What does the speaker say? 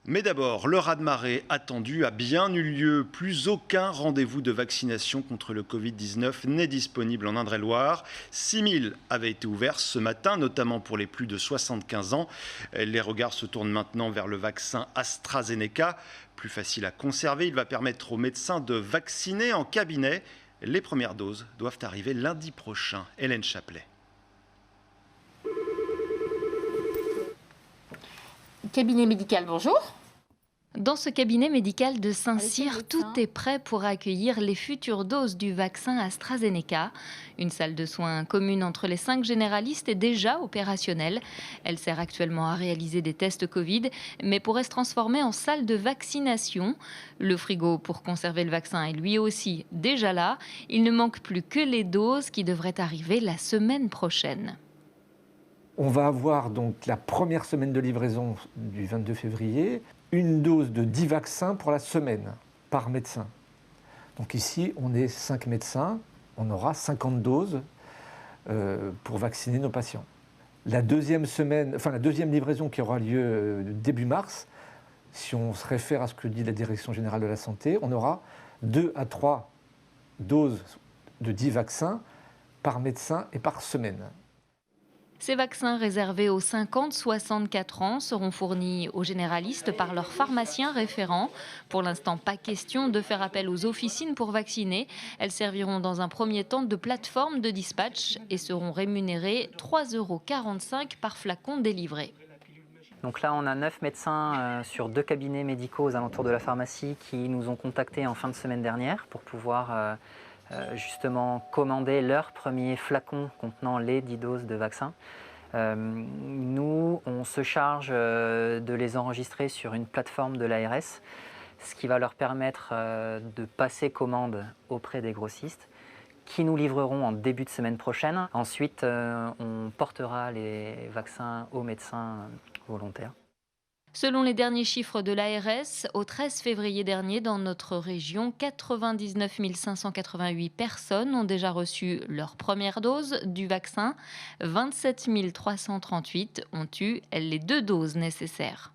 Mais d'abord, le raz-de-marée attendu a bien eu lieu. Plus aucun rendez-vous de vaccination contre le Covid-19 n'est disponible en Indre-et-Loire. 6000 avaient été ouverts ce matin, notamment pour les plus de 75 ans. Les regards se tournent maintenant vers le vaccin AstraZeneca. Plus facile à conserver, il va permettre aux médecins de vacciner en cabinet. Les premières doses doivent arriver lundi prochain. Hélène Chaplet. Cabinet médical, bonjour. Dans ce cabinet médical de Saint-Cyr, tout est prêt pour accueillir les futures doses du vaccin AstraZeneca. Une salle de soins commune entre les 5 généralistes est déjà opérationnelle. Elle sert actuellement à réaliser des tests Covid, mais pourrait se transformer en salle de vaccination. Le frigo pour conserver le vaccin est lui aussi déjà là. Il ne manque plus que les doses qui devraient arriver la semaine prochaine. On va avoir donc la première semaine de livraison du 22 février, une dose de 10 vaccins pour la semaine par médecin. Donc ici, on est 5 médecins, on aura 50 doses pour vacciner nos patients. La deuxième livraison qui aura lieu début mars, si on se réfère à ce que dit la Direction générale de la santé, on aura 2 à 3 doses de 10 vaccins par médecin et par semaine. Ces vaccins réservés aux 50-64 ans seront fournis aux généralistes par leurs pharmaciens référents. Pour l'instant, pas question de faire appel aux officines pour vacciner. Elles serviront dans un premier temps de plateforme de dispatch et seront rémunérées 3,45 € par flacon délivré. Donc là, on a 9 médecins sur 2 cabinets médicaux aux alentours de la pharmacie qui nous ont contactés en fin de semaine dernière pour pouvoir justement commander leur premier flacon contenant les 10 doses de vaccin. Nous, on se charge de les enregistrer sur une plateforme de l'ARS, ce qui va leur permettre de passer commande auprès des grossistes qui nous livreront en début de semaine prochaine. Ensuite, on portera les vaccins aux médecins volontaires. Selon les derniers chiffres de l'ARS, au 13 février dernier, dans notre région, 99 588 personnes ont déjà reçu leur première dose du vaccin. 27 338 ont eu les 2 doses nécessaires.